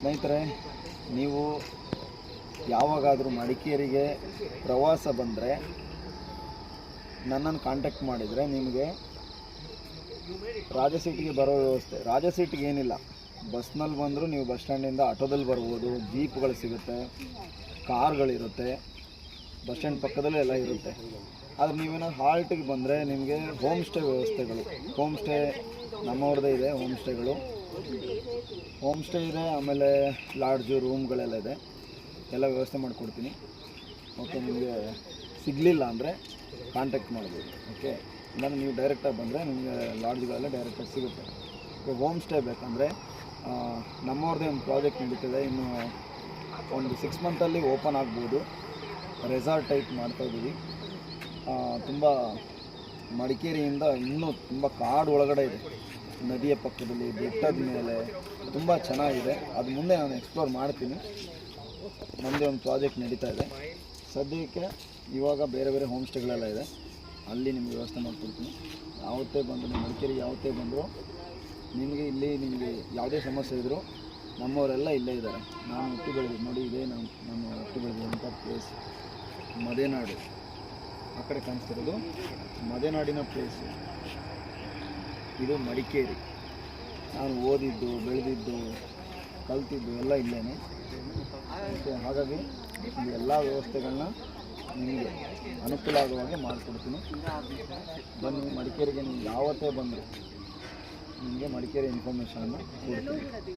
ಸ್ನೇಹಿತರೆ, ನೀವು ಯಾವಾಗಾದರೂ ಮಡಿಕೇರಿಗೆ ಪ್ರವಾಸ ಬಂದರೆ ನನ್ನನ್ನು ಕಾಂಟ್ಯಾಕ್ಟ್ ಮಾಡಿದರೆ ನಿಮಗೆ ರಾಜಸೀಟಿಗೆ ಬರೋ ವ್ಯವಸ್ಥೆ. ರಾಜಸೀಟಿಗೆ ಏನಿಲ್ಲ, ಬಸ್ನಲ್ಲಿ ಬಂದರೂ ನೀವು ಬಸ್ ಸ್ಟ್ಯಾಂಡಿಂದ ಆಟೋದಲ್ಲಿ ಬರ್ಬೋದು, ಜೀಪ್ಗಳು ಸಿಗುತ್ತೆ, ಕಾರ್ಗಳಿರುತ್ತೆ, ಬಸ್ ಸ್ಟ್ಯಾಂಡ್ ಪಕ್ಕದಲ್ಲೇ ಎಲ್ಲ ಇರುತ್ತೆ. ಆದರೆ ನೀವೇನಾದ್ರು ಹಾಲ್ಟಿಗೆ ಬಂದರೆ ನಿಮಗೆ ಹೋಮ್ ಸ್ಟೇ ವ್ಯವಸ್ಥೆಗಳು, ಹೋಮ್ ಸ್ಟೇ ನಮ್ಮವ್ರದ್ದೇ ಇದೆ. ಹೋಮ್ ಸ್ಟೇ ಇದೆ, ಆಮೇಲೆ ಲಾಡ್ಜು, ರೂಮ್ಗಳೆಲ್ಲ ಇದೆ, ಎಲ್ಲ ವ್ಯವಸ್ಥೆ ಮಾಡಿಕೊಡ್ತೀನಿ. ಓಕೆ, ನಿಮಗೆ ಸಿಗಲಿಲ್ಲ ಅಂದರೆ ಕಾಂಟ್ಯಾಕ್ಟ್ ಮಾಡ್ಬೋದು. ಓಕೆ, ಇಲ್ಲಾಂದರೆ ನೀವು ಡೈರೆಕ್ಟಾಗಿ ಬಂದರೆ ನಿಮಗೆ ಲಾಡ್ಜ್ಗಳೆಲ್ಲ ಡೈರೆಕ್ಟಾಗಿ ಸಿಗುತ್ತೆ. ಹೋಮ್ ಸ್ಟೇ ಬೇಕಂದರೆ ನಮ್ಮವ್ರದ್ದೇ ಒಂದು ಪ್ರಾಜೆಕ್ಟ್ ನಡೀತಿದೆ, ಇನ್ನು ಒಂದು 6 ಮಂತಲ್ಲಿ ಓಪನ್ ಆಗ್ಬೋದು. ರೆಸಾರ್ಟ್ ಟೈಪ್ ಮಾಡ್ತಾಯಿದ್ದೀವಿ. ತುಂಬ ಮಡಿಕೇರಿಯಿಂದ ಇನ್ನೂ ತುಂಬ ಕಾಡು ಒಳಗಡೆ ಇದೆ, ನದಿಯ ಪಕ್ಕದಲ್ಲಿ, ಬೆಟ್ಟದ ಮೇಲೆ, ತುಂಬ ಚೆನ್ನಾಗಿದೆ. ಅದು ಮುಂದೆ ನಾನು ಎಕ್ಸ್ಪ್ಲೋರ್ ಮಾಡ್ತೀನಿ. ನಮ್ಮದೇ ಒಂದು ಪ್ರಾಜೆಕ್ಟ್ ನಡೀತಾ ಇದೆ ಸದ್ಯಕ್ಕೆ. ಇವಾಗ ಬೇರೆ ಬೇರೆ ಹೋಮ್ ಸ್ಟೇಗಳೆಲ್ಲ ಇದೆ, ಅಲ್ಲಿ ನಿಮಗೆ ವ್ಯವಸ್ಥೆ ಮಾಡಿಕೊಡ್ತೀನಿ. ಯಾವತ್ತೇ ಬಂದು ನೀವು ಮಡಿಕೇರಿಗೆ ಯಾವತ್ತೇ ಬಂದರೂ ನಿಮಗೆ ಯಾವುದೇ ಸಮಸ್ಯೆ ಇದ್ದರೂ ನಮ್ಮವರೆಲ್ಲ ಇಲ್ಲೇ ಇದ್ದಾರೆ. ನಾನು ಹುಟ್ಟಿ ಬೆಳೆದಿದ್ದು ನೋಡಿ, ಇದೇ ನಾನು ಹುಟ್ಟಿ ಬೆಳೆದಿರುವಂಥ ಪ್ಲೇಸ್ ಮದೆನಾಡು. ಆ ಕಡೆ ಕಾಣಿಸ್ತಿರೋದು ಮದೆನಾಡಿನ ಪ್ಲೇಸು, ಇದು ಮಡಿಕೇರಿ. ನಾನು ಓದಿದ್ದು, ಬೆಳೆದಿದ್ದು, ಕಲ್ತಿದ್ದು ಎಲ್ಲ ಇಲ್ಲೇ. ಮತ್ತು ಹಾಗಾಗಿ ಈ ಎಲ್ಲ ವ್ಯವಸ್ಥೆಗಳನ್ನ ನಿಮಗೆ ಅನುಕೂಲ ಆಗುವ ಹಾಗೆ ಮಾಡಿಕೊಡ್ತೀನಿ. ಬನ್ನಿ, ಮಡಿಕೇರಿಗೆ ನೀವು ಯಾವತ್ತೇ ಬಂದರೂ ನಿಮಗೆ ಮಡಿಕೇರಿ ಇನ್ಫಾರ್ಮೇಷನನ್ನು ಕೊಡ್ತೀನಿ.